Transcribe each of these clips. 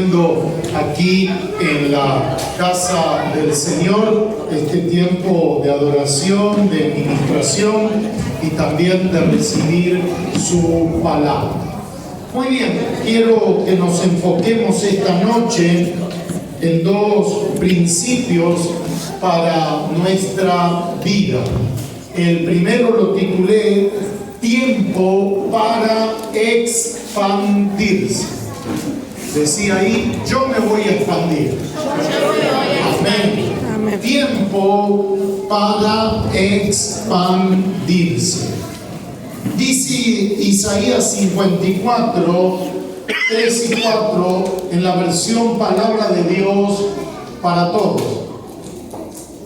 viviendo aquí en la casa del Señor este tiempo de adoración, de ministración y también de recibir su palabra. Muy bien, quiero que nos enfoquemos esta noche en dos principios para nuestra vida. El primero lo titulé Tiempo para expandirse. Decía ahí, yo me voy a expandir. Amén. Amén. Tiempo para expandirse. Dice Isaías 54, 3 y 4 en la versión Palabra de Dios para Todos.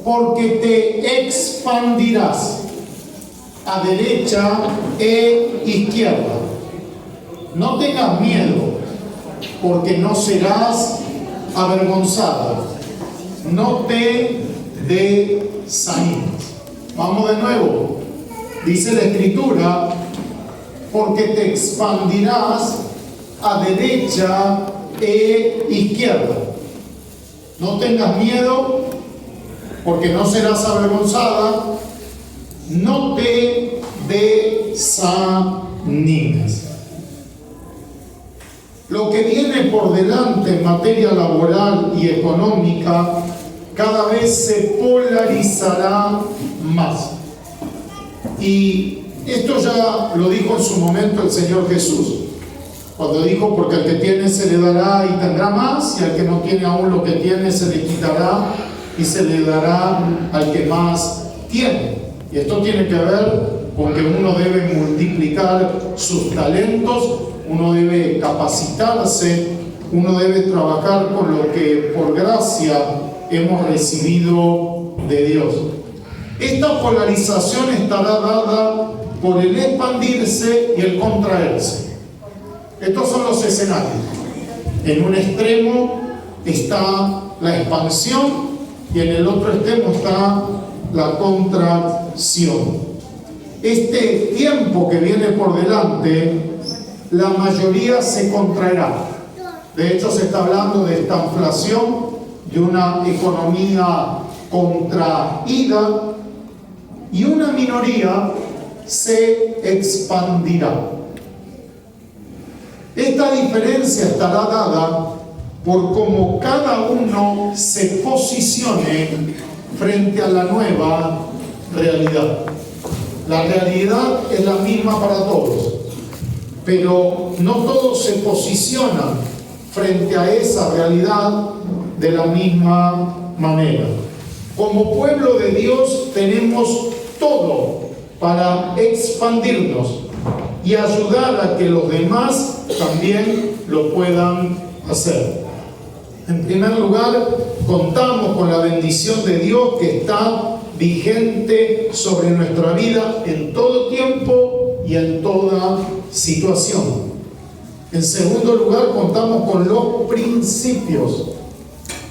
Porque te expandirás a derecha e izquierda. No tengas miedo, porque no serás avergonzada. No te desanimes. Vamos de nuevo. Dice la Escritura, porque te expandirás a derecha e izquierda. No tengas miedo, porque no serás avergonzada. No te desanimes. Lo que viene por delante en materia laboral y económica cada vez se polarizará más. Y esto ya lo dijo en su momento el Señor Jesús, cuando dijo, porque al que tiene se le dará y tendrá más, y al que no tiene aún lo que tiene se le quitará y se le dará al que más tiene. Y esto tiene que ver con que uno debe multiplicar sus talentos, uno debe capacitarse, uno debe trabajar con lo que por gracia hemos recibido de Dios. Esta polarización estará dada por el expandirse y el contraerse. Estos son los escenarios. En un extremo está la expansión y en el otro extremo está la contracción. Este tiempo que viene por delante, la mayoría se contraerá. De hecho, se está hablando de estanflación, de una economía contraída, y una minoría se expandirá. Esta diferencia estará dada por cómo cada uno se posicione frente a la nueva realidad. La realidad es la misma para todos, pero no todos se posicionan frente a esa realidad de la misma manera. Como pueblo de Dios tenemos todo para expandirnos y ayudar a que los demás también lo puedan hacer. En primer lugar, contamos con la bendición de Dios que está vigente sobre nuestra vida en todo tiempo y en toda situación. En segundo lugar, contamos con los principios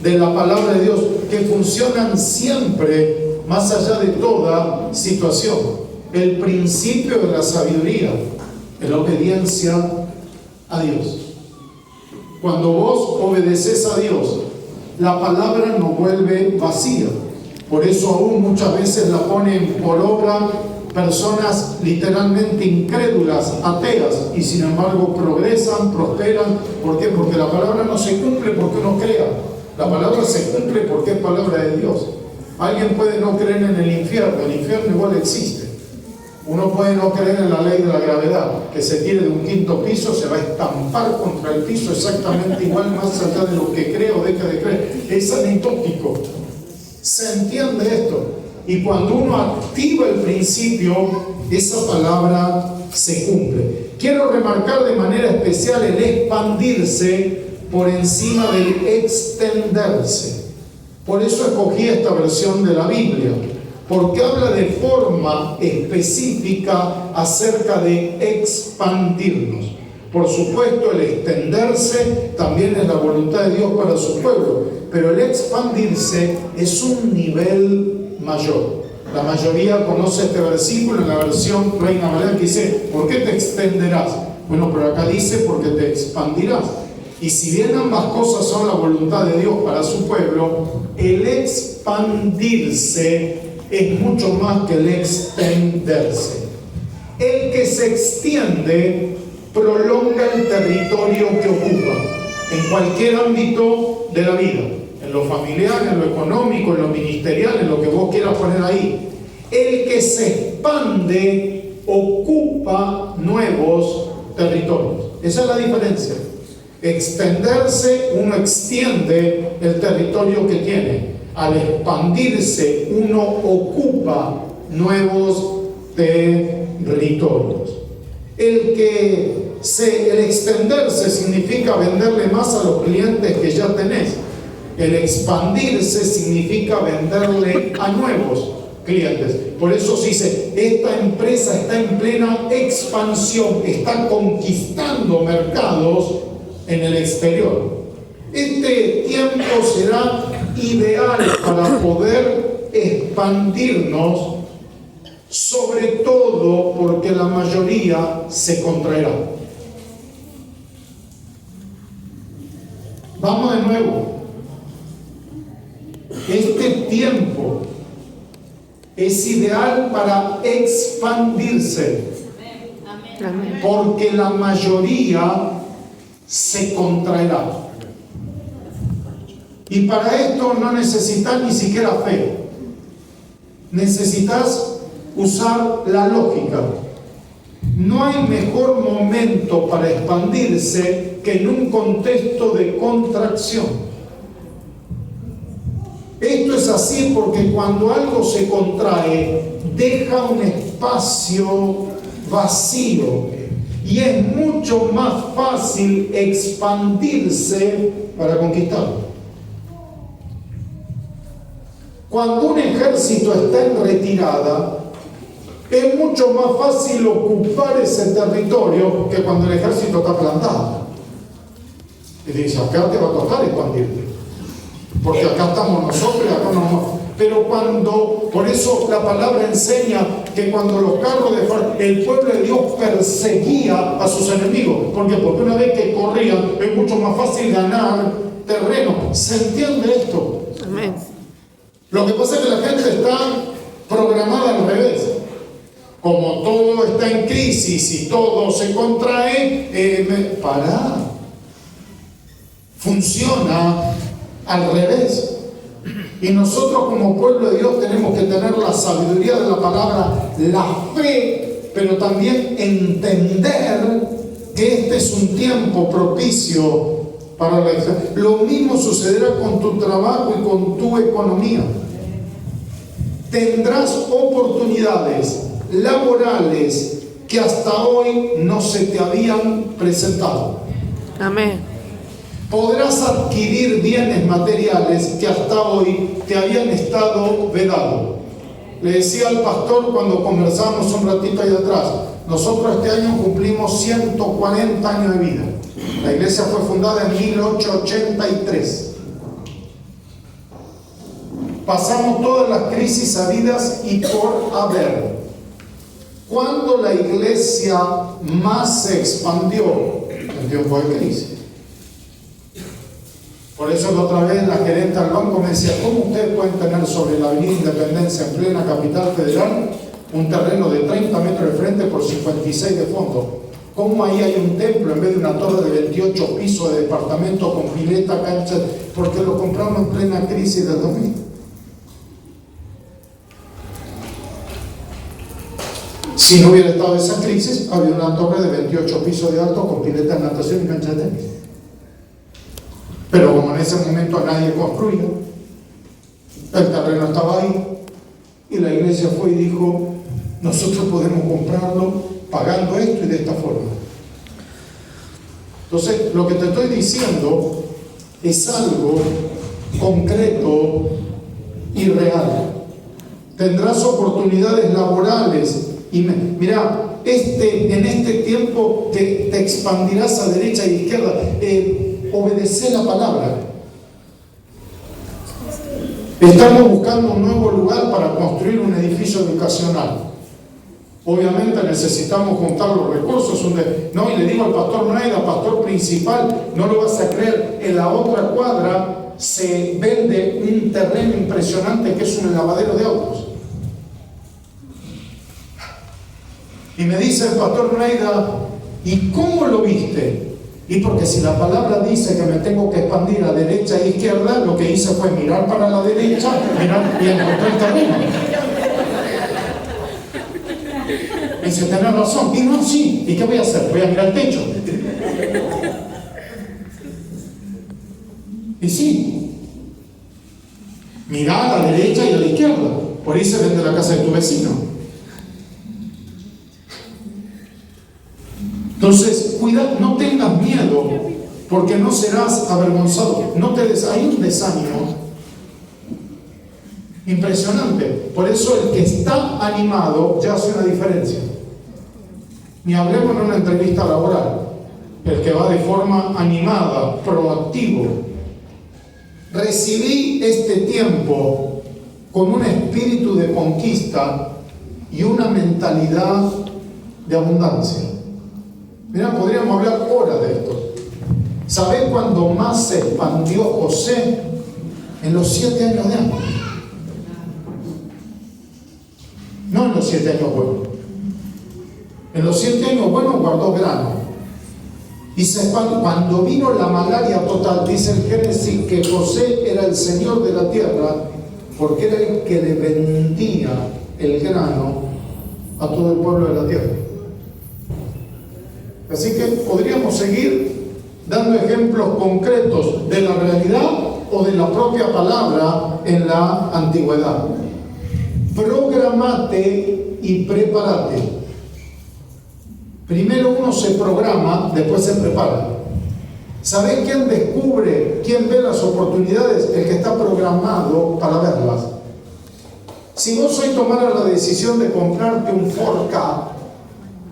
de la palabra de Dios que funcionan siempre más allá de toda situación. El principio de la sabiduría, de la obediencia a Dios. Cuando vos obedeces a Dios, la palabra no vuelve vacía. Por eso aún muchas veces la ponen por obra personas literalmente incrédulas, ateas, y sin embargo progresan, prosperan. ¿Por qué? Porque la palabra no se cumple porque uno crea. La palabra se cumple porque es palabra de Dios. Alguien puede no creer en el infierno igual existe. Uno puede no creer en la ley de la gravedad, que se tire de un quinto piso, se va a estampar contra el piso exactamente igual, más allá de lo que cree o deja de creer. Es anecdótico. Se entiende esto. Y cuando uno activa el principio, esa palabra se cumple. Quiero remarcar de manera especial el expandirse por encima del extenderse. Por eso escogí esta versión de la Biblia, porque habla de forma específica acerca de expandirnos. Por supuesto, el extenderse también es la voluntad de Dios para su pueblo, pero el expandirse es un nivel mayor. La mayoría conoce este versículo en la versión Reina Valera que dice, ¿por qué te extenderás? Bueno, pero acá dice, porque te expandirás. Y si bien ambas cosas son la voluntad de Dios para su pueblo, el expandirse es mucho más que el extenderse. El que se extiende prolonga el territorio que ocupa en cualquier ámbito de la vida, en lo familiar, en lo económico, en lo ministerial, en lo que vos quieras poner ahí. El que se expande ocupa nuevos territorios. Esa es la diferencia. Extenderse, uno extiende el territorio que tiene. Al expandirse, uno ocupa nuevos territorios. El extenderse significa venderle más a los clientes que ya tenés. El expandirse significa venderle a nuevos clientes. Por eso se dice, esta empresa está en plena expansión, está conquistando mercados en el exterior. Este tiempo será ideal para poder expandirnos, sobre todo porque la mayoría se contraerá. Vamos de nuevo. Este tiempo es ideal para expandirse, porque la mayoría se contraerá. Y para esto no necesitas ni siquiera fe. Necesitas usar la lógica. No hay mejor momento para expandirse que en un contexto de contracción. Esto es así porque cuando algo se contrae, deja un espacio vacío y es mucho más fácil expandirse para conquistarlo. Cuando un ejército está en retirada, es mucho más fácil ocupar ese territorio que cuando el ejército está plantado. Y dice, acá te va a costar expandirte, porque acá estamos nosotros y acá no. Pero por eso la palabra enseña que cuando los carros el pueblo de Dios perseguía a sus enemigos. ¿Por qué? Porque una vez que corrían, es mucho más fácil ganar terreno. ¿Se entiende esto? Amén. Lo que pasa es que la gente está programada al revés. Como todo está en crisis y todo se contrae, pará. Funciona al revés. Y nosotros como pueblo de Dios tenemos que tener la sabiduría de la palabra, la fe, pero también entender que este es un tiempo propicio para la acción. Lo mismo sucederá con tu trabajo y con tu economía. Tendrás oportunidades laborales que hasta hoy no se te habían presentado. Amén. Podrás adquirir bienes materiales que hasta hoy te habían estado vedados. Le decía al pastor cuando conversamos un ratito ahí atrás, nosotros este año cumplimos 140 años de vida. La iglesia fue fundada en 1883. Pasamos todas las crisis habidas y por haber. ¿Cuándo la iglesia más se expandió? En tiempo de crisis. Por eso la otra vez la gerente del banco me decía, ¿cómo ustedes pueden tener sobre la avenida Independencia en plena capital federal un terreno de 30 metros de frente por 56 de fondo? ¿Cómo ahí hay un templo en vez de una torre de 28 pisos de departamento con pileta, cancha? Porque lo compramos en plena crisis del 2000. Si no hubiera estado esa crisis, había una torre de 28 pisos de alto con pileta de natación y cancha de tenis. Pero como en ese momento nadie construía, el terreno estaba ahí, y la iglesia fue y dijo, nosotros podemos comprarlo pagando esto y de esta forma. Entonces, lo que te estoy diciendo es algo concreto y real. Tendrás oportunidades laborales. Y mira, en este tiempo te expandirás a derecha e izquierda. Obedecer la palabra. Estamos buscando un nuevo lugar para construir un edificio educacional. Obviamente necesitamos juntar los recursos. No, y le digo al pastor Naida, pastor principal, no lo vas a creer, en la otra cuadra se vende un terreno impresionante que es un lavadero de autos. Y me dice el pastor Naida, ¿y cómo lo viste? Y porque si la palabra dice que me tengo que expandir a derecha e izquierda, lo que hice fue mirar para la derecha, mirar y encontré el terreno. Y dice, tenés razón. Y no, sí. ¿Y qué voy a hacer? Voy a mirar el techo. Y sí. Mirá a la derecha y a la izquierda. Por ahí se vende la casa de tu vecino. Entonces, cuidado, no tengas miedo, porque no serás avergonzado. Hay un desánimo impresionante. Por eso el que está animado ya hace una diferencia. Ni hablemos en una entrevista laboral. El que va de forma animada, proactivo. Recibí este tiempo con un espíritu de conquista y una mentalidad de abundancia. Mirá, podríamos hablar horas de esto. ¿Sabés cuándo más se expandió José? En los 7 años de hambre. No en los 7 años buenos. En los 7 años buenos guardó grano. Y cuando vino la malaria total, dice el Génesis que José era el señor de la tierra, porque era el que le vendía el grano a todo el pueblo de la tierra. Así que podríamos seguir dando ejemplos concretos de la realidad o de la propia palabra en la antigüedad. Programate y prepárate. Primero uno se programa, después se prepara. ¿Sabés quién descubre, quién ve las oportunidades? El que está programado para verlas. Si vos hoy tomaras la decisión de comprarte un 4K,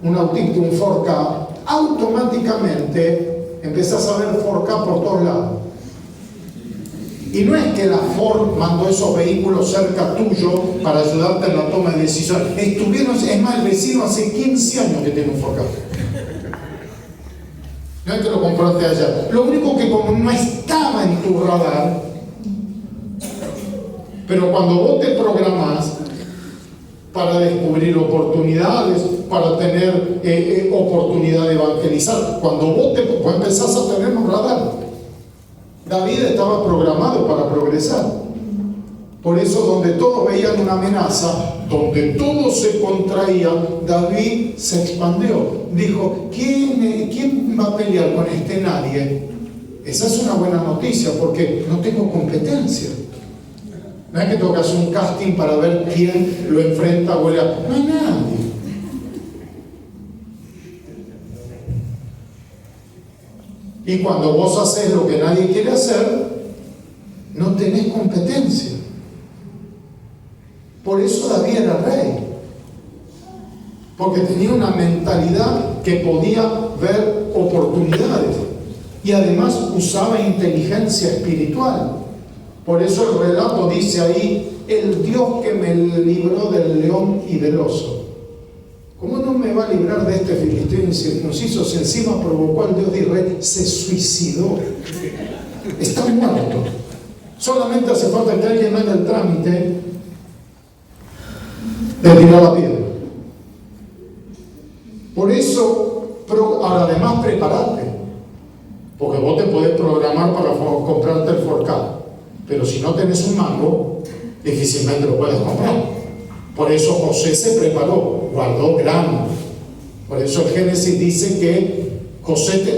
un autito, un 4K, automáticamente empezás a ver 4K por todos lados. Y no es que la Ford mandó esos vehículos cerca tuyo para ayudarte en la toma de decisión. Es más, el vecino hace 15 años que tiene un 4K. No es que lo compraste allá. Lo único que como no estaba en tu radar, pero cuando vos te programás para descubrir oportunidades, para tener oportunidad de evangelizar, cuando vos empezás a tener un radar. David estaba programado para progresar. Por eso donde todos veían una amenaza, donde todo se contraía, David se expandió. Dijo, ¿quién va a pelear con este? Nadie. Esa es una buena noticia porque no tengo competencia. No es que tengo que hacer un casting para ver quién lo enfrenta o no hay nadie. Y cuando vos haces lo que nadie quiere hacer, no tenés competencia. Por eso David era rey. Porque tenía una mentalidad que podía ver oportunidades. Y además usaba inteligencia espiritual. Por eso el relato dice ahí, el Dios que me libró del león y del oso. ¿Cómo no me va a librar de este filisteo incircunciso si encima provocó al Dios de Israel? Se suicidó. Está muerto. Solamente hace falta que alguien haga el trámite de tirar la piedra. Por eso, ahora además prepárate. Porque vos te podés programar para comprarte el 4K. Pero si no tenés un mango, difícilmente lo puedes comprar. Por eso José se preparó, guardó grano. Por eso el Génesis dice que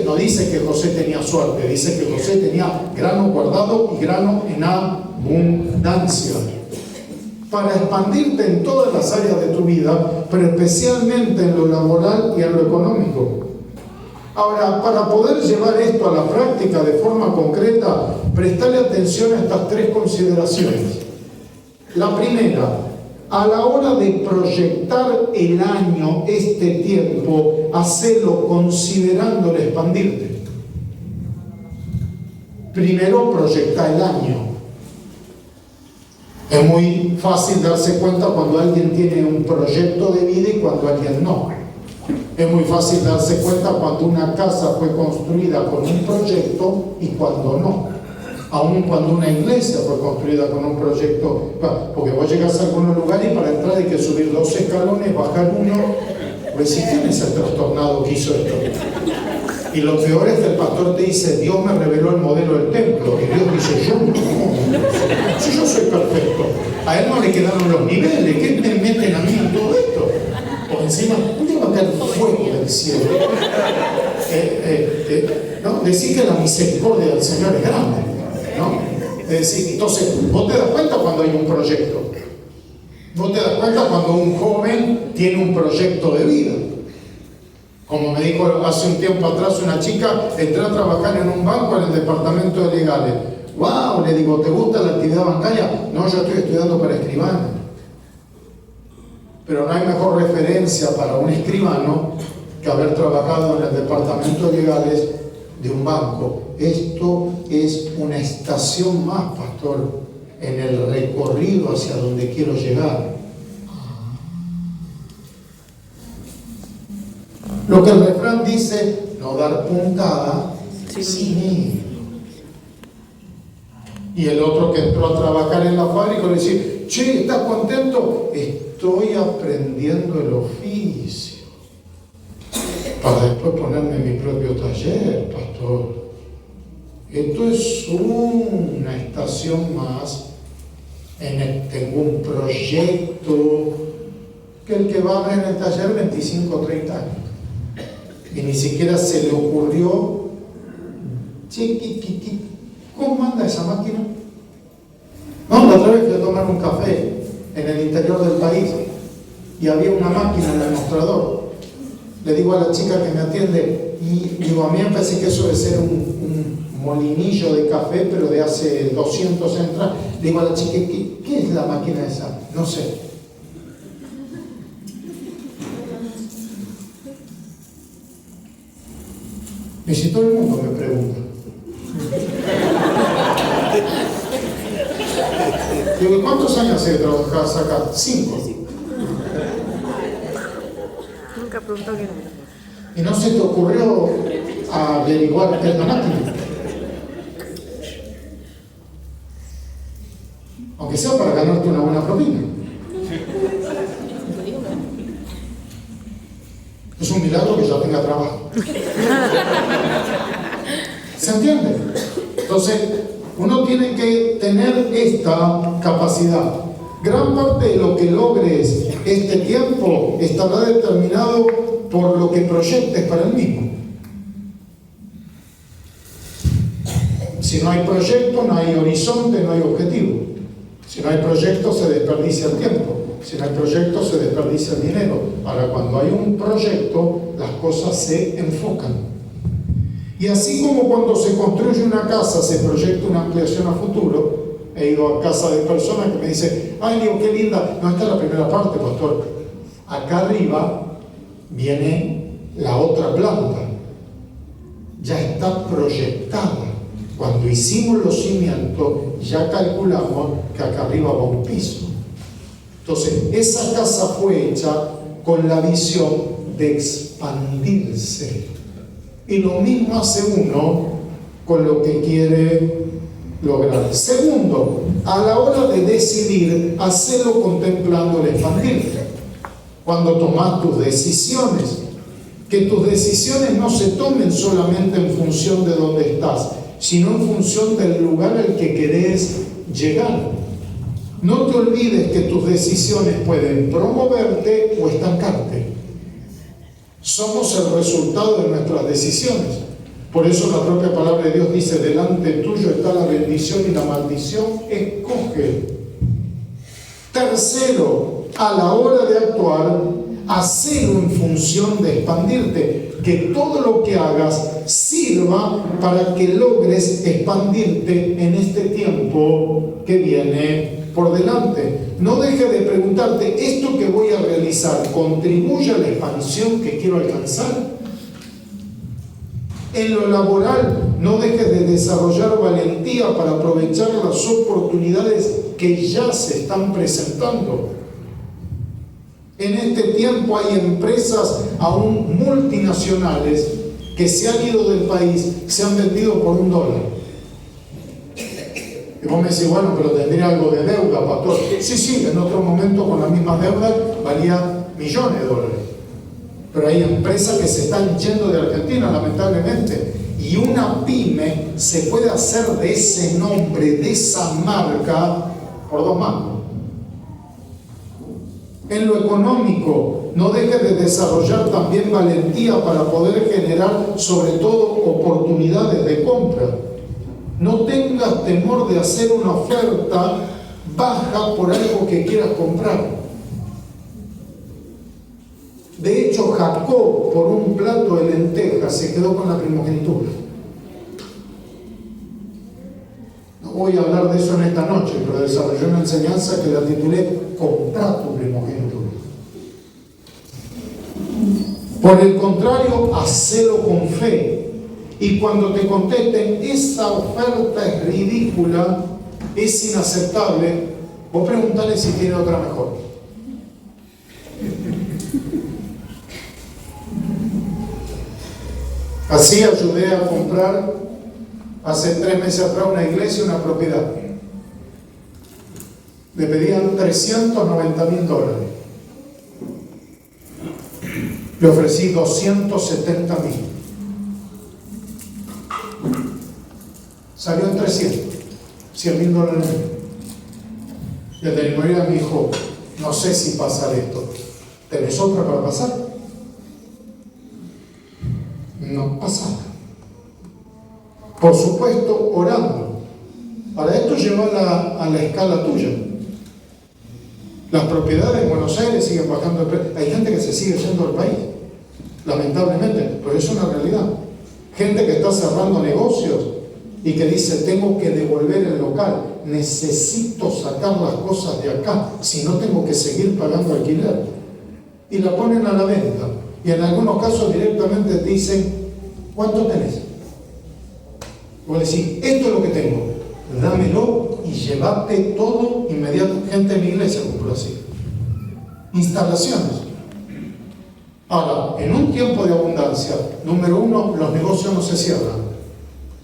no dice que José tenía suerte, dice que José tenía grano guardado y grano en abundancia. Para expandirte en todas las áreas de tu vida, pero especialmente en lo laboral y en lo económico. Ahora, para poder llevar esto a la práctica de forma concreta, prestale atención a estas 3 consideraciones. La primera, a la hora de proyectar el año, este tiempo, hacelo considerando el expandirte. Primero proyecta el año. Es muy fácil darse cuenta cuando alguien tiene un proyecto de vida y cuando alguien no. Es muy fácil darse cuenta cuando una casa fue construida con un proyecto y cuando no. Aun cuando una iglesia fue construida con un proyecto, porque vos llegas a algunos lugares y para entrar hay que subir 2 escalones, bajar uno. Pues si ¿quién es el trastornado que hizo esto? Y lo peor es que el pastor te dice, Dios me reveló el modelo del templo. Y Dios dice, yo no. Si yo soy perfecto. A él no le quedaron los niveles. ¿Qué me meten a mí en todo esto? Por encima, un día va a caer fuego del cielo. ¿No? Decir que la misericordia del Señor es grande, ¿no? Es decir, entonces, vos te das cuenta cuando hay un proyecto. Vos te das cuenta cuando un joven tiene un proyecto de vida. Como me dijo hace un tiempo atrás una chica, entré a trabajar en un banco en el departamento de legales. ¡Wow! Le digo, ¿te gusta la actividad bancaria? No, yo estoy estudiando para escribano. Pero no hay mejor referencia para un escribano que haber trabajado en el departamento de legales de un banco. Esto es una estación más, pastor, en el recorrido hacia donde quiero llegar. Lo que el refrán dice, no dar puntada sin ir. Y el otro que entró a trabajar en la fábrica le dice, che, ¿estás contento? Estoy aprendiendo el oficio para después ponerme mi propio taller, pastor. Esto es una estación más. Tengo un proyecto que el que va a ver en el taller 25 o 30 años. Y ni siquiera se le ocurrió, chiquititito, ¿cómo anda esa máquina? No, la otra vez fui a tomar un café en el interior del país y había una máquina en el mostrador. Le digo a la chica que me atiende, y digo, a mí me parece que eso debe ser un molinillo de café, pero de hace 200 años atrás. Le digo a la chica, ¿qué es la máquina esa? No sé. Y si todo el mundo me pregunta. Digo, ¿cuántos años hace que trabajas acá? 5. Nunca preguntó qué número. ¿Y no se te ocurrió averiguar qué es la máquina? Aunque sea para ganarte una buena propina. Es un milagro que yo tenga trabajo. ¿Se entiende? Entonces, uno tiene que tener esta capacidad. Gran parte de lo que logres este tiempo estará determinado por lo que proyectes para el mismo. Si no hay proyecto, no hay horizonte, no hay objetivo. Si no hay proyecto, se desperdicia el tiempo. Si no hay proyecto, se desperdicia el dinero. Ahora, cuando hay un proyecto, las cosas se enfocan. Y así como cuando se construye una casa, se proyecta una ampliación a futuro. He ido a casa de personas que me dicen, ay, digo, qué linda. No, esta es la primera parte, pastor. Acá arriba viene la otra planta. Ya está proyectada. Cuando hicimos los cimientos, ya calculamos que acá arriba va un piso. Entonces, esa casa fue hecha con la visión de expandirse. Y lo mismo hace uno con lo que quiere lograr. Segundo, a la hora de decidir, hacerlo contemplando el expandirte. Cuando tomas tus decisiones, que tus decisiones no se tomen solamente en función de dónde estás, sino en función del lugar al que querés llegar. No te olvides que tus decisiones pueden promoverte o estancarte. Somos el resultado de nuestras decisiones. Por eso la propia palabra de Dios dice, delante tuyo está la bendición y la maldición, escoge. Tercero, a la hora de actuar, hacelo en función de expandirte. Que todo lo que hagas sirva para que logres expandirte en este tiempo que viene por delante. No dejes de preguntarte, ¿esto que voy a realizar contribuye a la expansión que quiero alcanzar? En lo laboral, no dejes de desarrollar valentía para aprovechar las oportunidades que ya se están presentando. En este tiempo hay empresas aún multinacionales que se han ido del país, se han vendido por $1. Y vos me decís, bueno, pero tendría algo de deuda, pastor. Sí, en otro momento con la misma deuda valía millones de dólares. Pero hay empresas que se están yendo de Argentina, lamentablemente. Y una pyme se puede hacer de ese nombre, de esa marca, por 2 mangos. En lo económico, no dejes de desarrollar también valentía para poder generar, sobre todo, oportunidades de compra. No tengas temor de hacer una oferta baja por algo que quieras comprar. De hecho, Jacob, por un plato de lentejas, se quedó con la primogenitura. No voy a hablar de eso en esta noche, pero desarrollé una enseñanza que la titulé Comprar tu primogenitura. Por el contrario, hacelo con fe. Y cuando te contesten, esa oferta es ridícula, es inaceptable, vos preguntale si tiene otra mejor. Así ayudé a comprar hace 3 meses atrás una iglesia, una propiedad. Le pedían $390,000. Le ofrecí $270,000. Salió en 300, $100,000. Y el de inmobiliaria me dijo, no sé si pasar esto. ¿Tenés otra para pasar? No pasa. Por supuesto, orando. Para esto llevarla a la escala tuya. Las propiedades en Buenos Aires siguen bajando el precio. Hay gente que se sigue yendo del país, lamentablemente, pero es una realidad. Gente que está cerrando negocios y que dice, tengo que devolver el local, necesito sacar las cosas de acá, si no tengo que seguir pagando alquiler. Y la ponen a la venta. Y en algunos casos directamente te dicen, ¿cuánto tenés? Vos decís, esto es lo que tengo, dámelo y llévate todo inmediatamente. Gente de mi iglesia compró así. Instalaciones. Ahora, en un tiempo de abundancia, número 1, los negocios no se cierran.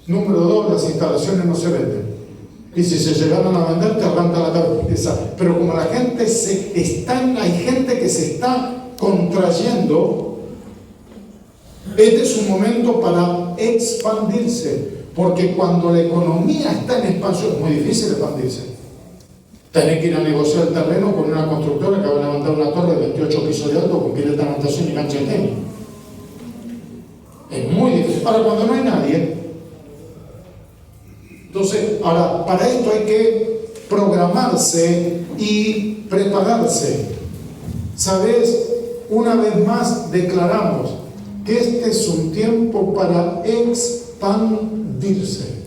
Número 2, las instalaciones no se venden. Y si se llegaron a vender, te arranca la cabeza. Pero como la gente hay gente que se está contrayendo, este es un momento para expandirse, porque cuando la economía está en expansión, es muy difícil expandirse. Tenés que ir a negociar el terreno con una constructora que va a levantar una torre de 28 pisos de alto con pileta de natación y cancha de tenis. Es muy difícil. Ahora, cuando no hay nadie, entonces, ahora, para esto hay que programarse y prepararse. ¿Sabes? Una vez más declaramos que este es un tiempo para expandirse.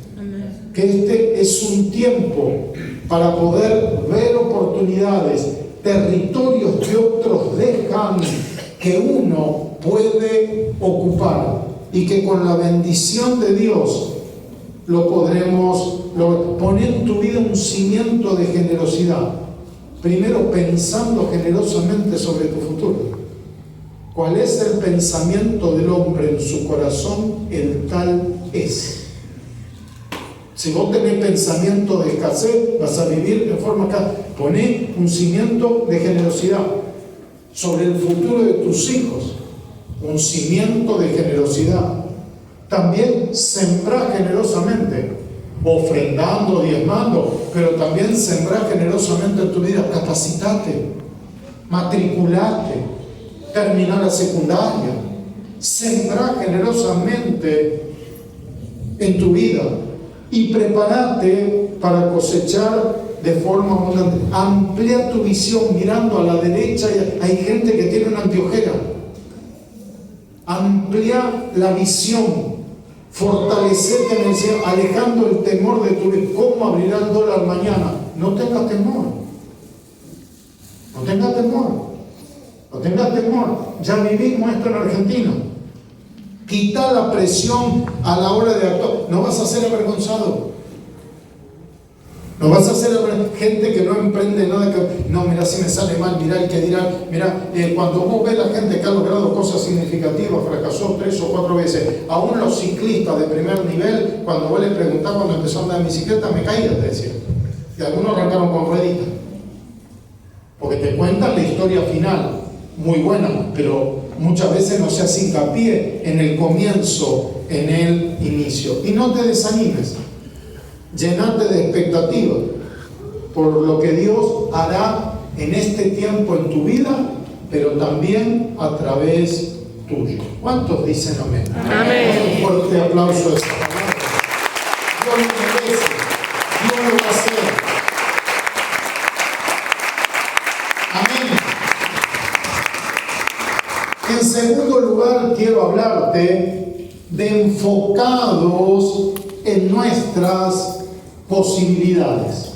Que este es un tiempo para poder ver oportunidades, territorios que otros dejan, que uno puede ocupar y que con la bendición de Dios lo podremos poner en tu vida un cimiento de generosidad. Primero pensando generosamente sobre tu futuro. ¿Cuál es el pensamiento del hombre en su corazón? El tal es. Si vos tenés pensamiento de escasez, vas a vivir de forma que poné un cimiento de generosidad sobre el futuro de tus hijos, un cimiento de generosidad. También sembrá generosamente, ofrendando, diezmando, pero también sembrá generosamente en tu vida. Capacitate, matriculate, termina la secundaria, sembrá generosamente en tu vida y prepárate para cosechar de forma abundante. Amplía tu visión mirando a la derecha. Hay gente que tiene una anteojera. Amplía la visión, fortalecerte en el Señor, alejando el temor de tu vida. ¿Cómo abrirá el dólar mañana? No tengas temor. No tengas temor. No tengas temor. Ya vivimos esto en Argentina. Quita la presión a la hora de actuar. No vas a ser avergonzado. No vas a ser gente que no emprende nada. No, mira, si me sale mal, mira el que dirá. Mira, cuando vos ves la gente que ha logrado cosas significativas, fracasó 3 o 4 veces. Aún los ciclistas de primer nivel, cuando vos les preguntás cuando empezó a andar en bicicleta, me caía, te decía. Y algunos arrancaron con rueditas. Porque te cuentan la historia final, muy buena, pero muchas veces no se hace hincapié en el comienzo, en el inicio. Y no te desanimes. Llenate de expectativa por lo que Dios hará en este tiempo en tu vida, pero también a través tuyo. ¿Cuántos dicen amén? Amén. Un fuerte aplauso a esta palabra. Dios lo merece, Dios lo va a hacer. Amén. En segundo lugar, quiero hablarte de enfocados en nuestras posibilidades.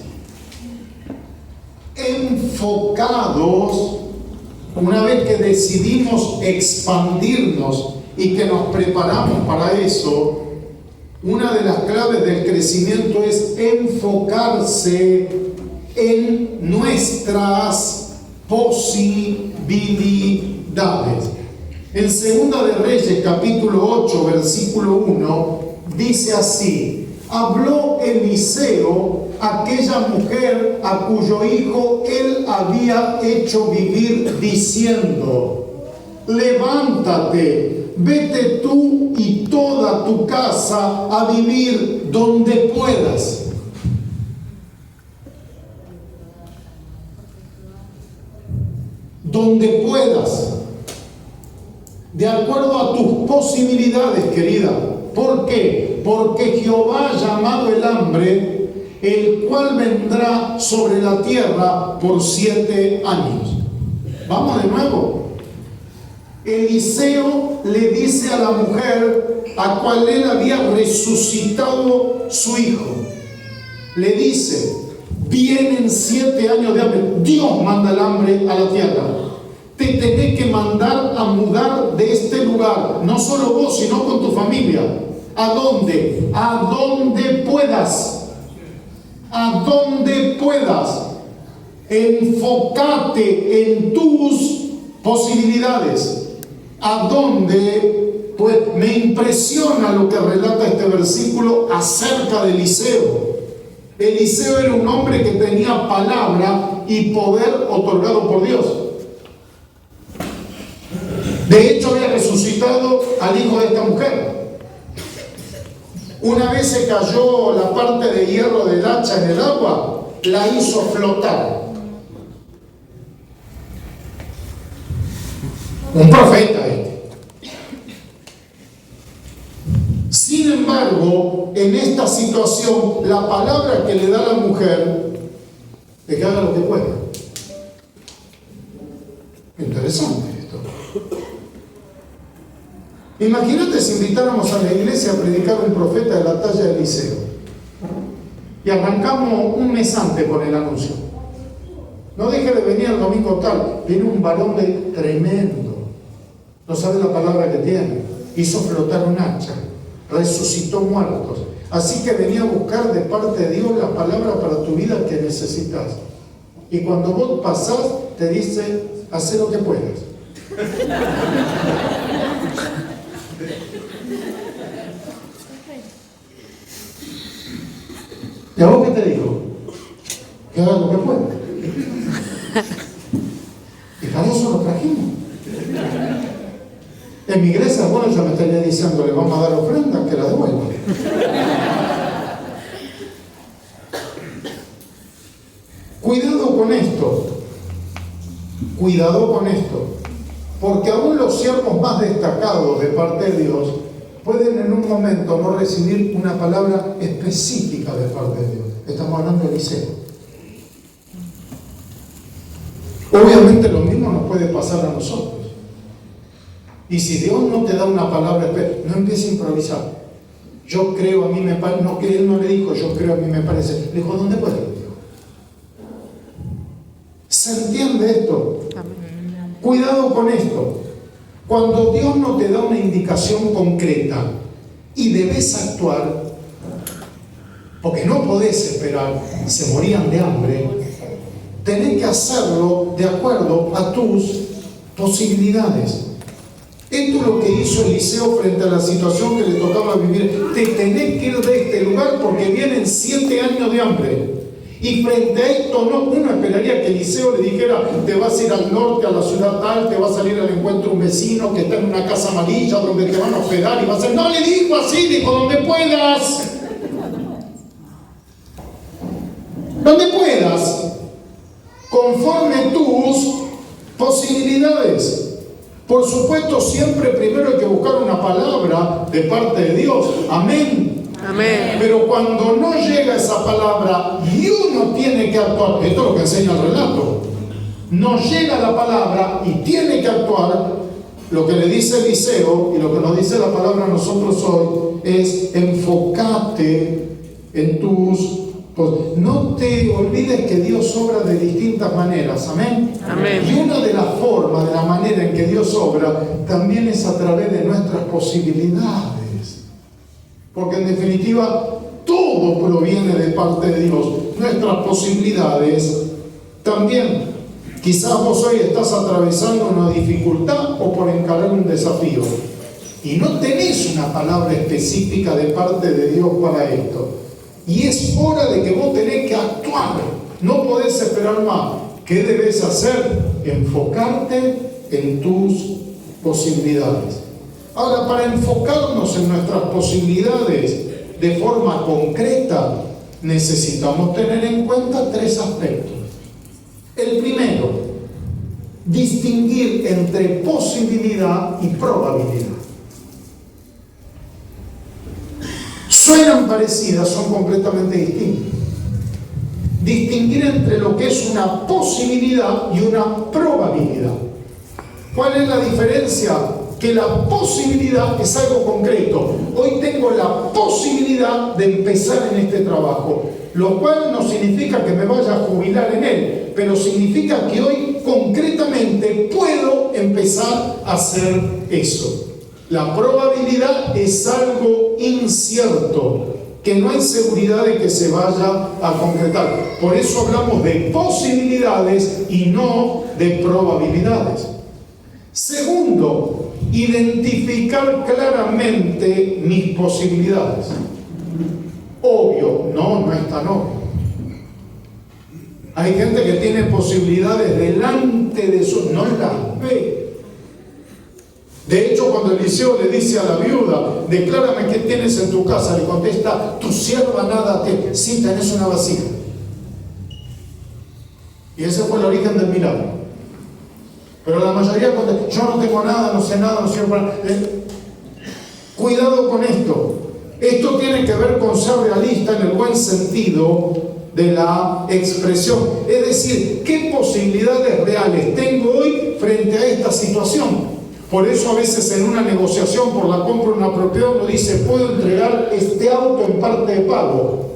Enfocados, una vez que decidimos expandirnos y que nos preparamos para eso, una de las claves del crecimiento es enfocarse en nuestras posibilidades. En Segunda de Reyes, capítulo 8, versículo 1, dice así: habló Eliseo a aquella mujer a cuyo hijo él había hecho vivir, diciendo: levántate, vete tú y toda tu casa a vivir donde puedas. Donde puedas, de acuerdo a tus posibilidades, querida. ¿Por qué? Porque Jehová ha llamado el hambre, el cual vendrá sobre la tierra por 7 años. Vamos de nuevo. Eliseo le dice a la mujer a cual él había resucitado su hijo, le dice: vienen 7 años de hambre. Dios manda el hambre a la tierra. Te tenés que mandar a mudar de este lugar, no solo vos, sino con tu familia. ¿A dónde? A donde puedas. A donde puedas. Enfócate en tus posibilidades. ¿A dónde? Pues me impresiona lo que relata este versículo acerca de Eliseo. Eliseo era un hombre que tenía palabra y poder otorgado por Dios. De hecho, había resucitado al hijo de esta mujer. Una vez se cayó la parte de hierro del hacha en el agua, la hizo flotar. Un profeta este. Sin embargo, en esta situación, la palabra que le da a la mujer es que haga lo que pueda. Interesante esto. Imagínate si invitáramos a la iglesia a predicar un profeta de la talla de Eliseo y arrancamos un mes antes con el anuncio. No deje de venir el domingo tal, viene un varón de tremendo, no sabe la palabra que tiene, hizo flotar un hacha, resucitó muertos, así que venía a buscar de parte de Dios la palabra para tu vida que necesitas. Y cuando vos pasás, te dice: haz lo que puedas. ¿Y a vos qué te dijo? Que haga lo que pueda. Y para eso lo trajimos. En mi iglesia, bueno, yo me estaría diciendo: le vamos a dar ofrenda, que la devuelva. Cuidado con esto. Cuidado con esto. Porque aún los siervos más destacados de parte de Dios pueden en un momento no recibir una palabra específica de parte de Dios. Estamos hablando de Eliseo. Obviamente lo mismo nos puede pasar a nosotros. Y si Dios no te da una palabra, no empieces a improvisar. Yo creo, a mí me parece. No, que Él no le dijo yo creo, a mí me parece. Le dijo: ¿dónde puede? ¿Se entiende esto? Cuidado con esto. Cuando Dios no te da una indicación concreta y debes actuar, porque no podés esperar, se morían de hambre, tenés que hacerlo de acuerdo a tus posibilidades. Esto es lo que hizo Eliseo frente a la situación que le tocaba vivir. Te tenés que ir de este lugar porque vienen 7 años de hambre. Y frente a esto, uno esperaría que Eliseo le dijera: te vas a ir al norte, a la ciudad tal, te va a salir al encuentro un vecino que está en una casa amarilla donde te van a hospedar y va a ser. No le dijo así, dijo: donde puedas. Donde puedas, conforme tus posibilidades. Por supuesto, siempre primero hay que buscar una palabra de parte de Dios. Amén. Amén. Pero cuando no llega esa palabra y uno tiene que actuar, esto es lo que enseña el relato, no llega la palabra y tiene que actuar, lo que le dice Eliseo y lo que nos dice la palabra a nosotros hoy es: enfócate en tus... No te olvides que Dios obra de distintas maneras, amén. Amén. Y una de las formas, de la manera en que Dios obra, también es a través de nuestras posibilidades. Porque en definitiva, todo proviene de parte de Dios. Nuestras posibilidades también. Quizás vos hoy estás atravesando una dificultad o por encarar un desafío. Y no tenés una palabra específica de parte de Dios para esto. Y es hora de que vos tenés que actuar. No podés esperar más. ¿Qué debes hacer? Enfocarte en tus posibilidades. Ahora, para enfocarnos en nuestras posibilidades de forma concreta, necesitamos tener en cuenta 3 aspectos. El primero, distinguir entre posibilidad y probabilidad. Suenan parecidas, son completamente distintas. Distinguir entre lo que es una posibilidad y una probabilidad. ¿Cuál es la diferencia? Que la posibilidad es algo concreto. Hoy tengo la posibilidad de empezar en este trabajo, lo cual no significa que me vaya a jubilar en él, pero significa que hoy concretamente puedo empezar a hacer eso. La probabilidad es algo incierto, que no hay seguridad de que se vaya a concretar. Por eso hablamos de posibilidades y no de probabilidades. Segundo, identificar claramente mis posibilidades. Obvio, no es tan obvio. Hay gente que tiene posibilidades delante de su... no las ve. De hecho, cuando Eliseo le dice a la viuda: declárame qué tienes en tu casa, le contesta: tu sierva nada te... sí, tenés una vasija. Y ese fue el origen del milagro. Pero la mayoría contesta: yo no tengo nada, no sé nada, no sirvo para nada. Cuidado con esto. Esto tiene que ver con ser realista en el buen sentido de la expresión. Es decir, ¿qué posibilidades reales tengo hoy frente a esta situación? Por eso a veces en una negociación por la compra de una propiedad uno dice: puedo entregar este auto en parte de pago.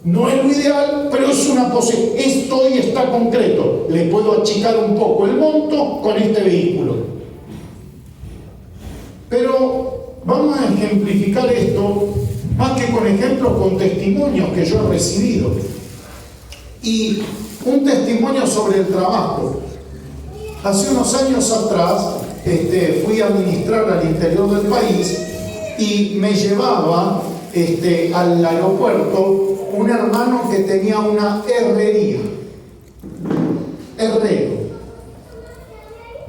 No es lo ideal, pero es una posibilidad. Esto hoy está concreto. Le puedo achicar un poco el monto con este vehículo. Pero vamos a ejemplificar esto más que con ejemplos, con testimonios que yo he recibido. Y un testimonio sobre el trabajo. Hace unos años atrás fui a ministrar al interior del país y me llevaba al aeropuerto un hermano que tenía una herrería. Herrero.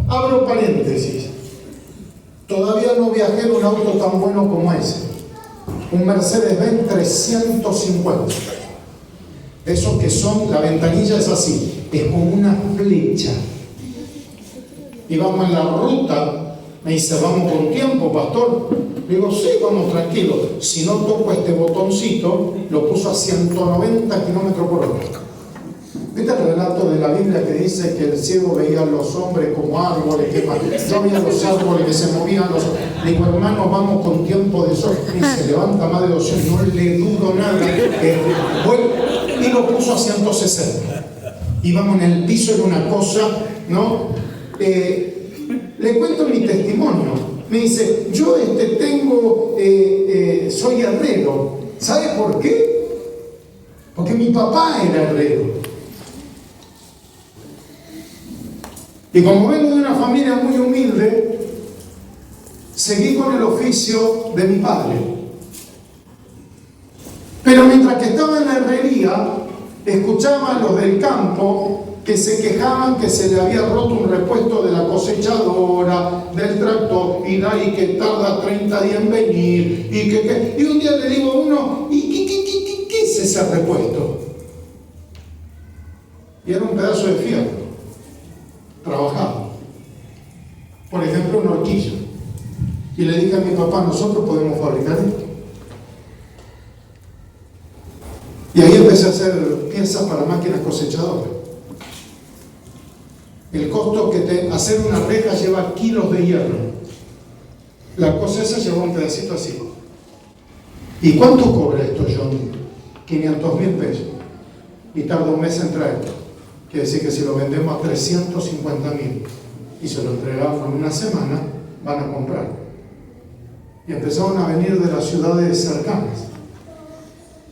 Abro paréntesis. Todavía no viajé en un auto tan bueno como ese. Un Mercedes-Benz 350. Esos que son, la ventanilla es así, es como una flecha. Y vamos en la ruta, me dice: ¿vamos con tiempo, pastor? Le digo: sí, vamos tranquilos. Si no toco este botoncito, lo puso a 190 kilómetros por hora. ¿Viste el relato de la Biblia que dice que el ciego veía a los hombres como árboles? Yo veía los árboles que se movían. Le digo: hermano, vamos con tiempo de sol. Y se levanta más de 200, no le dudo nada. Y lo puso a 160. Íbamos en el piso, era una cosa, ¿no? Le cuento mi testimonio. Me dice, yo soy herrero. ¿Sabe por qué? Porque mi papá era herrero. Y como vengo de una familia muy humilde, seguí con el oficio de mi padre. Pero mientras que estaba en la herrería, escuchaba a los del campo que se quejaban que se le había roto un repuesto de la cosechadora, del tractor, y que tarda 30 días en venir, y un día le digo a uno, ¿y qué es ese repuesto? Y era un pedazo de fierro, trabajado. Por ejemplo, una horquilla. Y le dije a mi papá, nosotros podemos fabricar esto. Y ahí empecé a hacer piezas para máquinas cosechadoras. El costo hacer una reja lleva kilos de hierro. La cosa esa lleva un pedacito así. ¿Y cuánto cobra esto, John? 500.000 pesos. Y tarda un mes en traerlo. Quiere decir que si lo vendemos a 350.000 y se lo entregamos en una semana, van a comprar. Y empezaron a venir de las ciudades cercanas.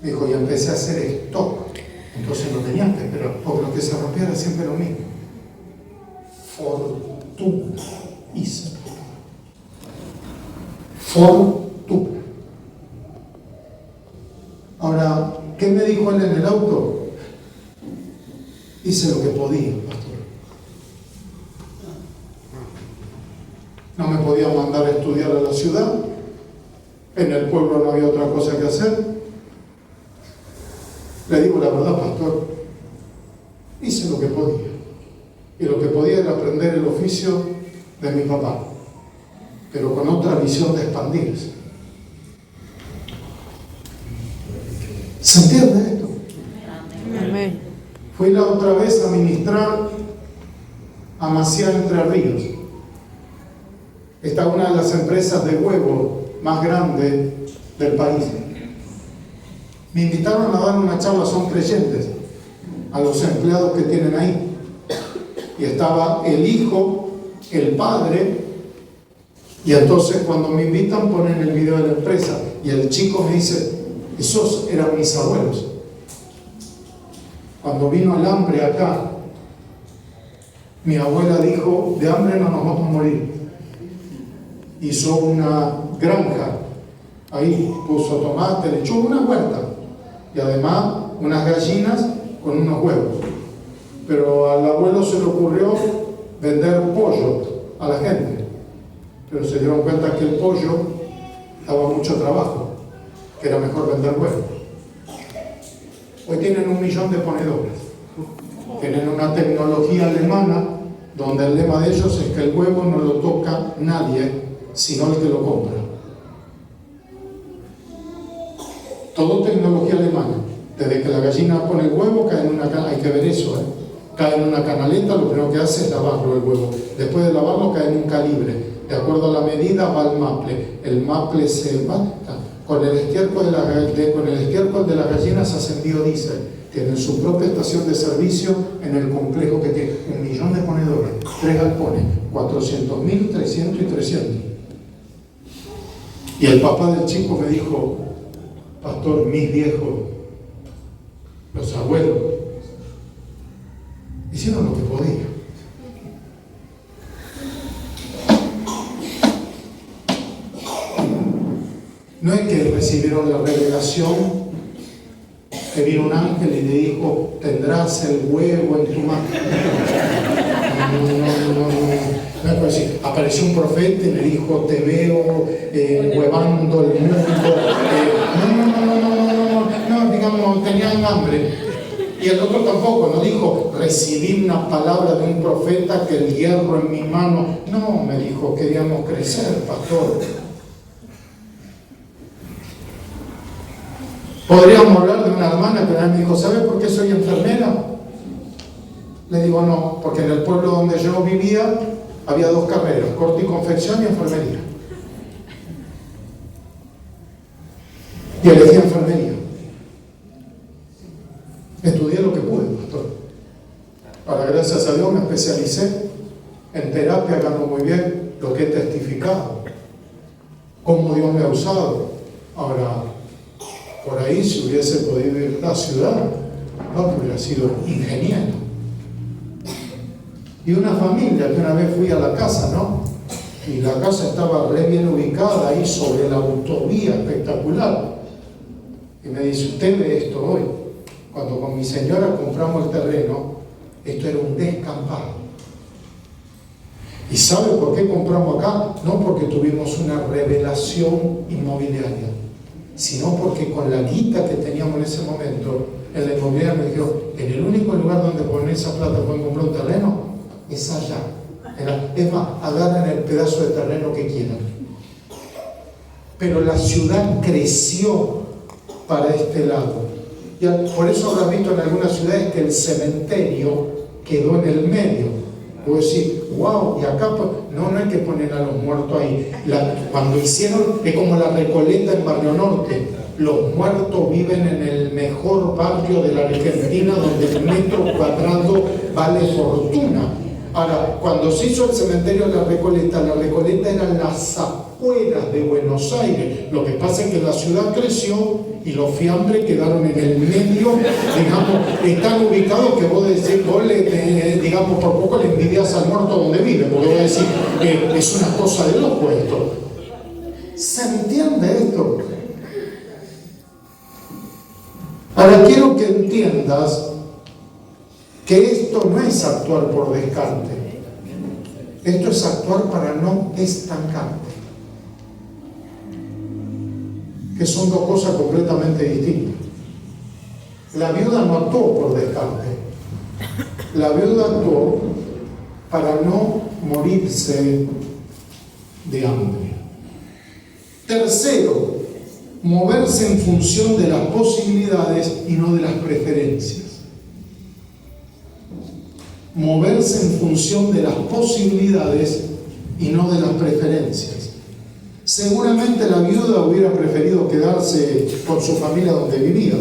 Dijo, y empecé a hacer stock. Entonces no tenían que esperar, porque lo que se rompiera siempre lo mismo. Fortuna. Fortuna. Ahora, ¿qué me dijo él en el auto? Hice lo que podía, pastor. No me podía mandar a estudiar a la ciudad. En el pueblo no había otra cosa que hacer. Le digo la verdad, pastor. Hice lo que podía. Y lo que podía era aprender el oficio de mi papá, pero con otra visión de expandirse. ¿Se entiende esto? Amén. Fui la otra vez a ministrar a Maciá, Entre Ríos. Esta es una de las empresas de huevo más grandes del país. Me invitaron a dar una charla, son creyentes, a los empleados que tienen ahí. Y estaba el hijo, el padre, y entonces cuando me invitan ponen el video de la empresa, y el chico me dice, esos eran mis abuelos. Cuando vino el hambre acá, mi abuela dijo, de hambre no nos vamos a morir. Hizo una granja, ahí puso tomate, lechuga, una huerta, y además unas gallinas con unos huevos. Pero al abuelo se le ocurrió vender pollo a la gente, pero se dieron cuenta que el pollo daba mucho trabajo, que era mejor vender huevos. Hoy tienen 1 millón de ponedores, tienen una tecnología alemana donde el lema de ellos es que el huevo no lo toca nadie, sino el que lo compra. Todo tecnología alemana. Desde que la gallina pone el huevo, cae en una canaleta, hay que ver eso, cae en una canaleta, lo primero que hace es lavarlo el huevo. Después de lavarlo cae en un calibre. De acuerdo a la medida va al maple. El maple se va, con el estiércol de las gallinas hacen biodiesel. Tienen su propia estación de servicio en el complejo que tiene 1 millón de ponedores, 3 galpones, 400.000, 300 y 300. Y el papá del chico me dijo, pastor, mis viejos, los abuelos, hicieron lo que podían. No es que recibieron la revelación, que vino un ángel y le dijo, tendrás el huevo en tu mano. No es decir, apareció un profeta y le dijo, te veo huevando el mundo. No, digamos, tenían hambre. Y el otro tampoco, no dijo, recibí una palabra de un profeta que el hierro en mi mano. No, me dijo, queríamos crecer, pastor. Podríamos hablar de una hermana que me dijo, ¿sabe por qué soy enfermera? Le digo, no, porque en el pueblo donde yo vivía había 2 carreras, corte y confección y enfermería. Y elegí enfermería. Estudié lo que pude, pastor. Para gracias a Dios me especialicé en terapia, gano muy bien. lo que he testificado, cómo Dios me ha usado. Ahora, por ahí si hubiese podido ir a la ciudad, no, hubiera sido ingeniero. Y una familia que una vez fui a la casa, ¿no? Y la casa estaba re bien ubicada ahí sobre la autovía, espectacular. Y me dice, usted ve esto hoy. Cuando con mi señora compramos el terreno, esto era un descampado. ¿Y sabe por qué compramos acá? No porque tuvimos una revelación inmobiliaria, sino porque con la guita que teníamos en ese momento, en la inmobiliaria me dijo, en el único lugar donde poner esa plata pueden comprar un terreno, es allá. Es más, agarran el pedazo de terreno que quieran. Pero la ciudad creció para este lado. Y por eso habrás visto en algunas ciudades que el cementerio quedó en el medio. Puedo decir, wow, y acá no hay que poner a los muertos ahí. Cuando hicieron, es como la Recoleta en Barrio Norte, los muertos viven en el mejor barrio de la Argentina, donde el metro cuadrado vale fortuna. Ahora, cuando se hizo el cementerio de la Recoleta eran las afueras de Buenos Aires. Lo que pasa es que la ciudad creció y los fiambres quedaron en el medio, digamos, están ubicados que vos decís, digamos, por poco le envidias al muerto donde vive, porque vos decís que es una cosa de loco esto. ¿Se entiende esto? Ahora quiero que entiendas que esto no es actuar por descarte. Esto es actuar para no estancarte. Que son dos cosas completamente distintas. La viuda no actuó por descarte. La viuda actuó para no morirse de hambre. Tercero, moverse en función de las posibilidades y no de las preferencias. Moverse en función de las posibilidades y no de las preferencias. Seguramente la viuda hubiera preferido quedarse con su familia donde vivía.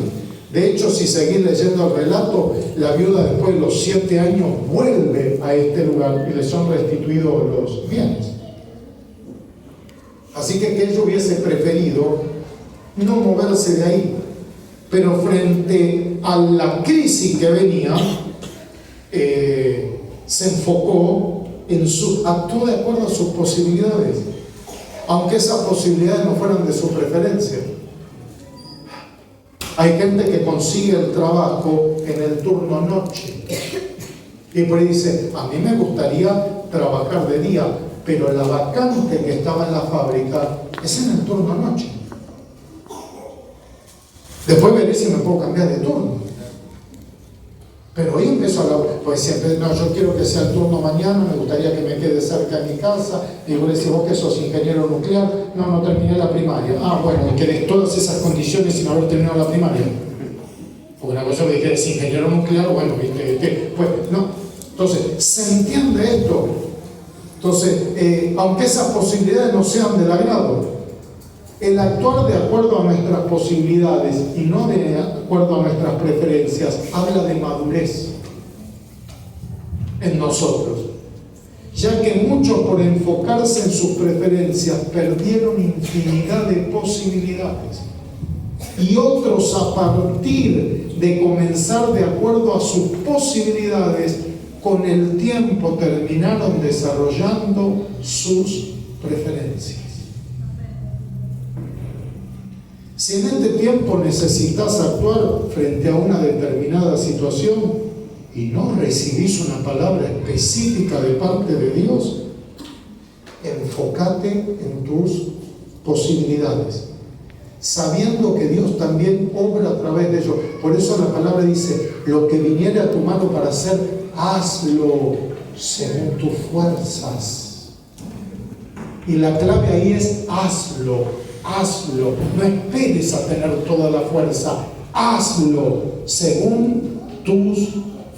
De hecho, si seguís leyendo el relato, la viuda después de los 7 años vuelve a este lugar y le son restituidos los bienes. Así que ella hubiese preferido no moverse de ahí. Pero frente a la crisis que venía, se enfocó actuó de acuerdo a sus posibilidades, aunque esas posibilidades no fueran de su preferencia. Hay gente que consigue el trabajo en el turno noche y por ahí dice, a mí me gustaría trabajar de día, pero la vacante que estaba en la fábrica es en el turno noche. Después veré si me puedo cambiar de turno. Pero hoy empezó a hablar, pues siempre, no, yo quiero que sea el turno mañana, me gustaría que me quede cerca de mi casa. Y vos le decís, vos que sos ingeniero nuclear, no terminé la primaria. Ah, bueno, y querés todas esas condiciones sin haber terminado la primaria. Porque una cosa que es ingeniero nuclear, bueno, viste, pues no. Entonces, ¿se entiende esto? Entonces, aunque esas posibilidades no sean del agrado, el actuar de acuerdo a nuestras posibilidades y no de acuerdo a nuestras preferencias habla de madurez en nosotros, ya que muchos por enfocarse en sus preferencias perdieron infinidad de posibilidades y otros a partir de comenzar de acuerdo a sus posibilidades con el tiempo terminaron desarrollando sus preferencias. Si en este tiempo necesitas actuar frente a una determinada situación y no recibís una palabra específica de parte de Dios, enfócate en tus posibilidades, sabiendo que Dios también obra a través de ellos. Por eso la palabra dice, lo que viniere a tu mano para hacer, hazlo según tus fuerzas. Y la clave ahí es hazlo. Hazlo, no esperes a tener toda la fuerza, hazlo según tus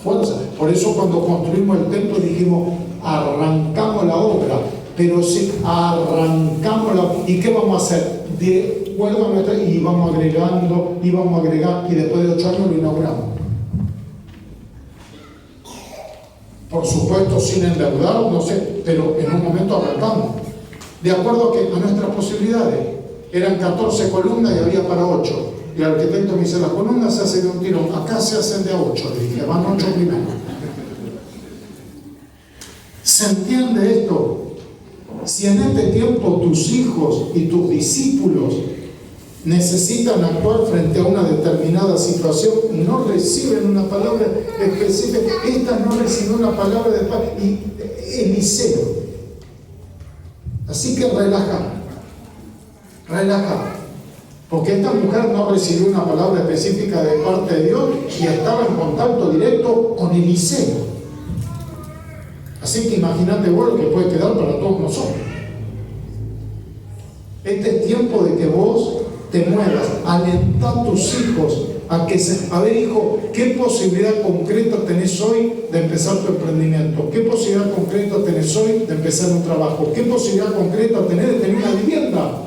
fuerzas. Por eso cuando construimos el templo dijimos, arrancamos la obra, pero si arrancamos ¿y qué vamos a hacer? De acuerdo a nuestra, y vamos agregando, y vamos a agregar, y después de 8 años lo inauguramos. Por supuesto, sin endeudar, no sé, pero en un momento arrancamos. De acuerdo a nuestras posibilidades. Eran 14 columnas y había para 8. Y el arquitecto me dice, las columnas se hacen de un tirón. Acá se hacen de 8. Le dije, van 8 primero. ¿Se entiende esto? Si en este tiempo tus hijos y tus discípulos necesitan actuar frente a una determinada situación y no reciben una palabra específica, esta no recibió una palabra de paz y Eliseo. Así que relaja, porque esta mujer no recibió una palabra específica de parte de Dios y estaba en contacto directo con Eliseo. Así que imagínate vos lo que puede quedar para todos nosotros. Este es tiempo de que vos te muevas, alentá a tus hijos a que a ver, hijo, ¿qué posibilidad concreta tenés hoy de empezar tu emprendimiento? ¿Qué posibilidad concreta tenés hoy de empezar un trabajo? ¿Qué posibilidad concreta tenés de tener una vivienda?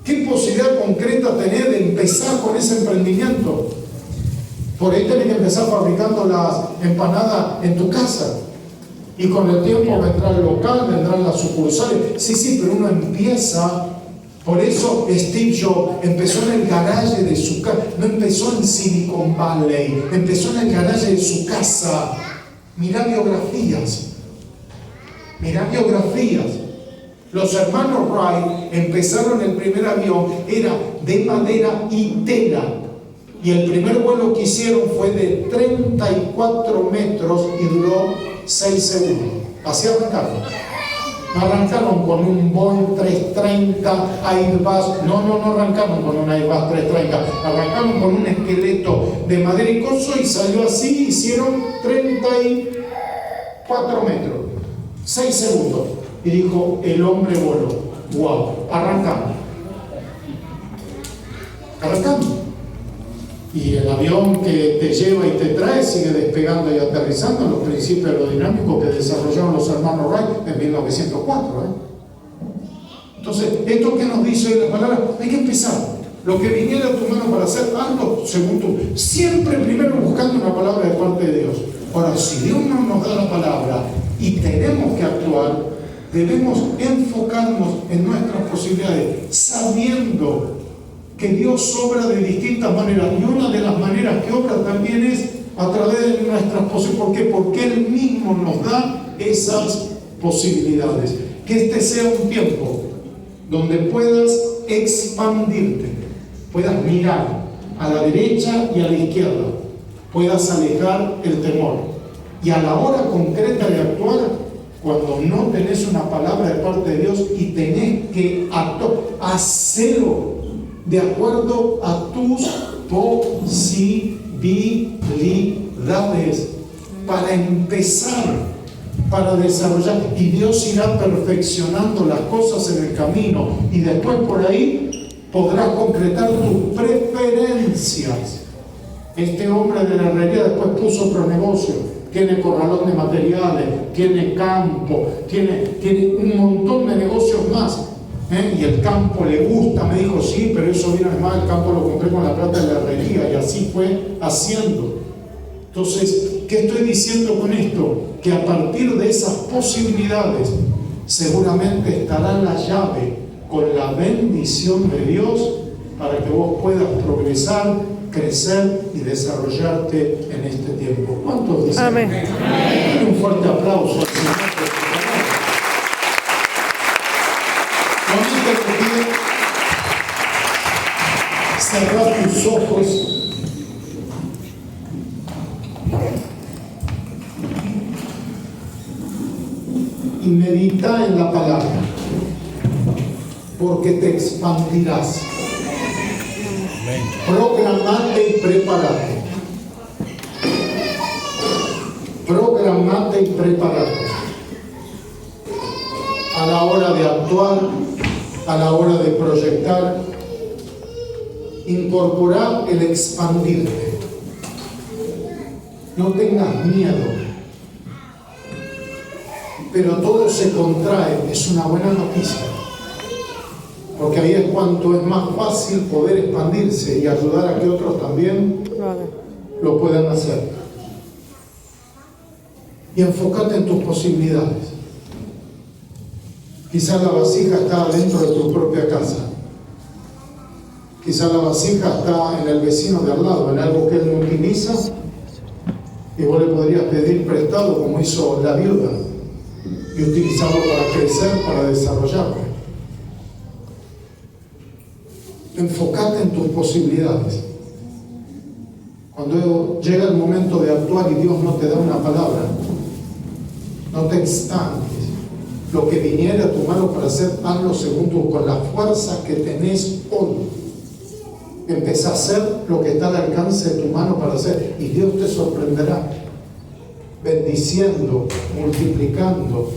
¿Qué posibilidad concreta tenés de empezar con ese emprendimiento? Por ahí tenés que empezar fabricando las empanadas en tu casa. Y con el tiempo vendrá el local, vendrán las sucursales. Sí, pero uno empieza. Por eso Steve Jobs empezó en el garaje de su casa. No empezó en Silicon Valley, empezó en el garaje de su casa. Mirá biografías. Los hermanos Wright empezaron el primer avión, era de madera y tela. Y el primer vuelo que hicieron fue de 34 metros y duró 6 segundos. Así arrancaron. No arrancaron con un Boeing 330 Airbus. No arrancaron con un Airbus 330. Arrancaron con un esqueleto de madera y coso y salió así. Hicieron 34 metros. 6 segundos. Y dijo, el hombre voló. ¡Wow! Arrancamos. Y el avión que te lleva y te trae sigue despegando y aterrizando en los principios aerodinámicos que desarrollaron los hermanos Wright en 1904. Entonces, esto que nos dice hoy la palabra, hay que empezar. Lo que viniera a tu mano para hacer algo, según tú, siempre primero buscando una palabra de parte de Dios. Ahora, si Dios no nos da la palabra y tenemos que actuar, debemos enfocarnos en nuestras posibilidades, sabiendo que Dios obra de distintas maneras, y una de las maneras que obra también es a través de nuestras posibilidades. ¿Por qué? Porque Él mismo nos da esas posibilidades. Que este sea un tiempo donde puedas expandirte, puedas mirar a la derecha y a la izquierda, puedas alejar el temor, y a la hora concreta de actuar, cuando no tenés una palabra de parte de Dios y tenés que hacerlo de acuerdo a tus posibilidades para empezar, para desarrollar, y Dios irá perfeccionando las cosas en el camino y después por ahí podrás concretar tus preferencias. Este hombre de la herrería después puso otro negocio, tiene corralón de materiales, tiene campo, tiene un montón de negocios más. Y el campo le gusta, me dijo, sí, pero eso viene más, el campo lo compré con la plata de la herrería, y así fue haciendo. Entonces, ¿qué estoy diciendo con esto? Que a partir de esas posibilidades, seguramente estará la llave con la bendición de Dios para que vos puedas progresar, crecer y desarrollarte en este tiempo. ¿Cuántos dicen? Amén. Amén. Un fuerte aplauso al Señor. Cerrar tus ojos y medita en la palabra, porque te expandirás. Programate y prepárate. Programate y prepárate. A la hora de actuar, a la hora de proyectar, incorporar el expandirte. No tengas miedo, pero todo se contrae. Es una buena noticia, porque ahí es cuanto es más fácil poder expandirse y ayudar a que otros también lo puedan hacer. Y enfócate en tus posibilidades. Quizás la vasija está dentro de tu propia casa. Quizás la vasija está en el vecino de al lado, en algo que él no utiliza, y vos le podrías pedir prestado como hizo la viuda y utilizarlo para crecer, para desarrollarlo. Enfócate en tus posibilidades. Cuando llega el momento de actuar y Dios no te da una palabra, no te estanques. Lo que viniera a tu mano para hacer, hazlo con las fuerzas que tenés hoy. Empezá a hacer lo que está al alcance de tu mano para hacer, y Dios te sorprenderá, bendiciendo, multiplicando,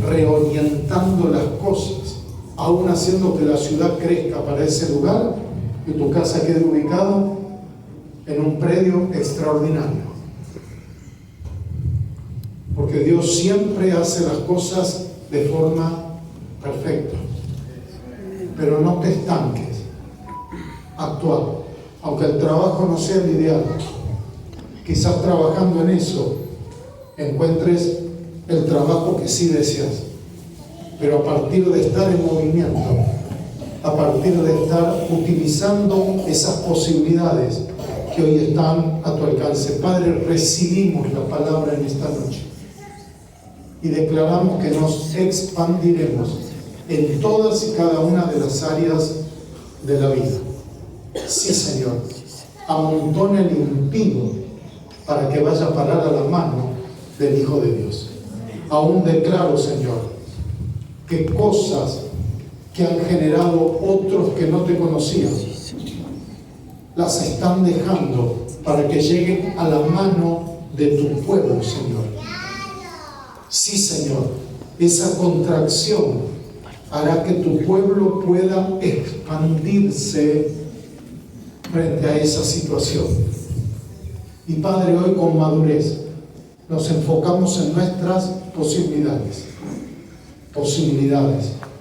reorientando las cosas, aún haciendo que la ciudad crezca para ese lugar y tu casa quede ubicada en un predio extraordinario. Porque Dios siempre hace las cosas de forma perfecta. Pero no te estanques. Actúa. Aunque el trabajo no sea el ideal, quizás trabajando en eso encuentres el trabajo que sí deseas. Pero a partir de estar en movimiento, a partir de estar utilizando esas posibilidades que hoy están a tu alcance. Padre, recibimos la palabra en esta noche y declaramos que nos expandiremos en todas y cada una de las áreas de la vida. Sí, Señor, amontona el impío para que vaya a parar a la mano del Hijo de Dios. Aún declaro, Señor, que cosas que han generado otros que no te conocían, las están dejando para que lleguen a la mano de tu pueblo, Señor. Sí, Señor, esa contracción hará que tu pueblo pueda expandirse frente a esa situación. Y Padre, hoy con madurez nos enfocamos en nuestras posibilidades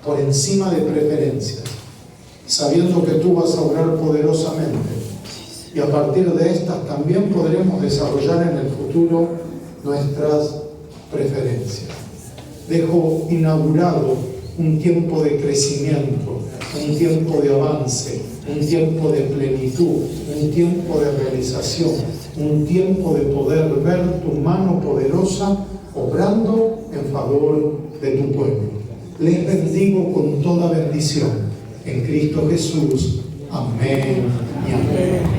por encima de preferencias, sabiendo que tú vas a obrar poderosamente, y a partir de estas también podremos desarrollar en el futuro nuestras preferencias. Dejo inaugurado un tiempo de crecimiento, un tiempo de avance, un tiempo de plenitud, un tiempo de realización, un tiempo de poder ver tu mano poderosa obrando en favor de tu pueblo. Les bendigo con toda bendición en Cristo Jesús. Amén y amén.